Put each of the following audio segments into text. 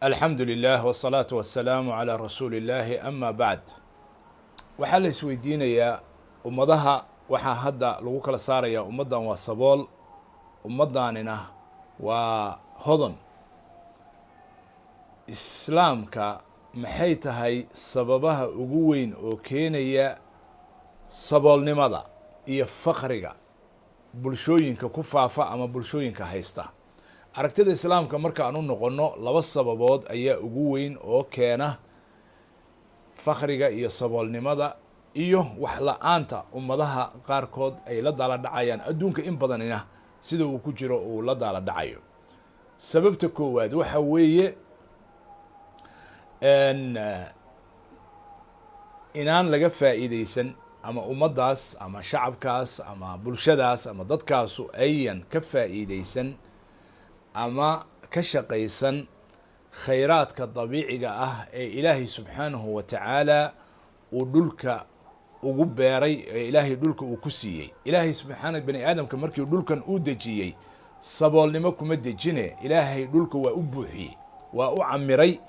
الحمد لله والصلاة والسلام على رسول الله أما بعد waxaa la isweydiinayaa ummadaha waxaa hadda lagu kala saarayaa ummaddan waa sabool ummaddaanina waa hodan islaamka maxay tahay sababaha ugu weyn oo keenaya saboolnimada iyo faqriga bulshooyinka ku faafa ama bulshooyinka haysta aragtida islaamka markaan u noqono laba sababood ayaa ugu weyn oo keena faqriga iyo saboolnimada iyo wax la-aanta ummadaha qaarkood ay la daala dhacayaan adduunka in badanina sida uu ku jiro uu la daala dhacayo sababta koowaad waxa weeye inaan laga faa'iideysan ama ummaddaas ama shacabkaas ama bulshadaas ama dadkaasu ayan ka faa'iideysan ama ka shaqaysan khayraadka dabiiciga ah ee ilaahay subxaanahu wa tacaala uu dhulka ugu beeray ee ilaahay dhulka uu ku siiyey ilaahay subxaana bani aadamka markii dhulkan uu dejiyey saboolnimo kuma dejine ilaahay dhulka waa u buuxiyey waa u camiray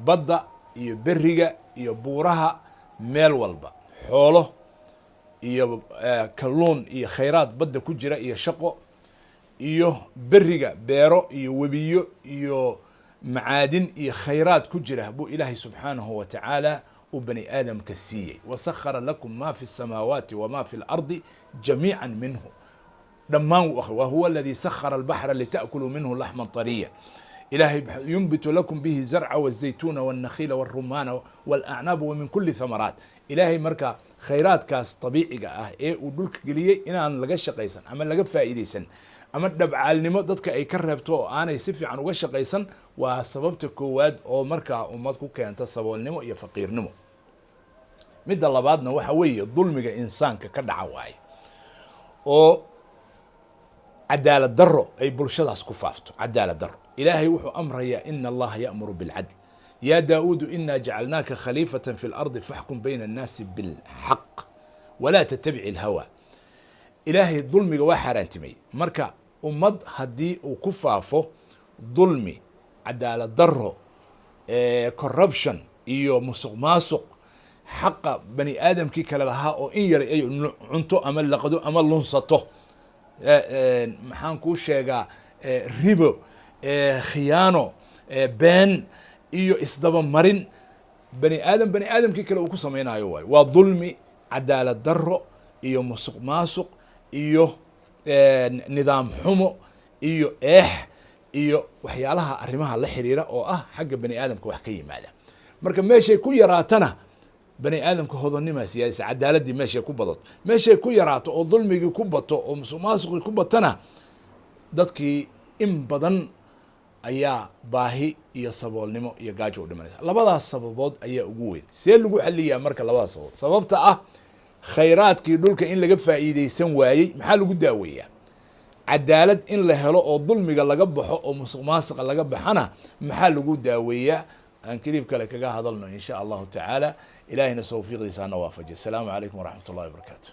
badda iyo beriga iyo buuraha meel walba xoolo iyo kalluun iyo khayraad badda ku jira iyo shaqo iyo beriga beero iyo webiyo iyo macaadin iyo khayraad ku jira buu ilaahay subxaanahu wa tacaala uu bani aadamka siiyey wasakhara lakum ma fi الsamaawaati wama fi اlardi jamiica minhu dhammaan wa huwa aladii sakhara albaxra lita'kuluu minhu laxma طariya ilahay yunbitu lakum bihi zarca wالzaytuna wالnakhiila wالrumaana wاlacnaab wamin kuli thamaraat ilaahay marka khayraadkaas dabiiciga ah ee uu dhulka geliyey inaan laga shaqaysan ama laga faa'iideysan ama dhabcaalnimo dadka ay ka reebto oo aanay si fiican uga shaqaysan waa sababta koowaad oo markaa ummad ku keenta saboolnimo iyo faqiirnimo midda labaadna waxa weeye dulmiga insaanka ka dhaca waaye oo cadaalad daro ay bulshadaas ku faafto cadaalad daro ilaahay wuxuu amrayaa ina allaha ya'muru bilcadl ya daauudu ina jacalnaaka khaliifatan fi lardi faxkum bayna annaasi bilxaq walaa tattabici alhawa ilaahay dulmiga waa xaaraantimay marka ummad haddii uu ku faafo dulmi cadaalad daro corruption iyo musuq maasuq xaqa bani aadamkii kale lahaa oo in yar ay cunto ama laqdo ama lunsato maxaan kuu sheegaa ribo khiyaano been iyo isdaba marin bani aadamkii kale uu ku samaynayo waayo waa dulmi cadaalad daro iyo musuq maasuq iyo nidaam xumo iyo eex iyo waxyaalaha arrimaha la xiriira oo ah xagga bani aadamka wax ka yimaada marka meeshay ku yaraatana bani aadamka hodonnima siyaadisa cadaaladdii meeshay ku badato meeshay ku yaraato oo dulmigii ku bato oo musuq maasuqii ku batana dadkii in badan ayaa baahi iyo saboolnimo iyo gaajo u dhimanaysa labadaas sababood ayaa ugu weyn see lagu xaliyaa marka labadaas sababood sababta ah khayraadkii dhulka in laga faa'iideysan waayey maxaa lagu daaweeyaa cadaalad in la helo oo dulmiga laga baxo oo musuq maasuqa laga baxana maxaa lagu daaweeyaa aan kaliib kale kaga hadalno in sha allahu tacaala ilaahayna tawfiiqdiisa hana waafajiyo asalaamu calaykum waraxmat ullahi wabarakaatu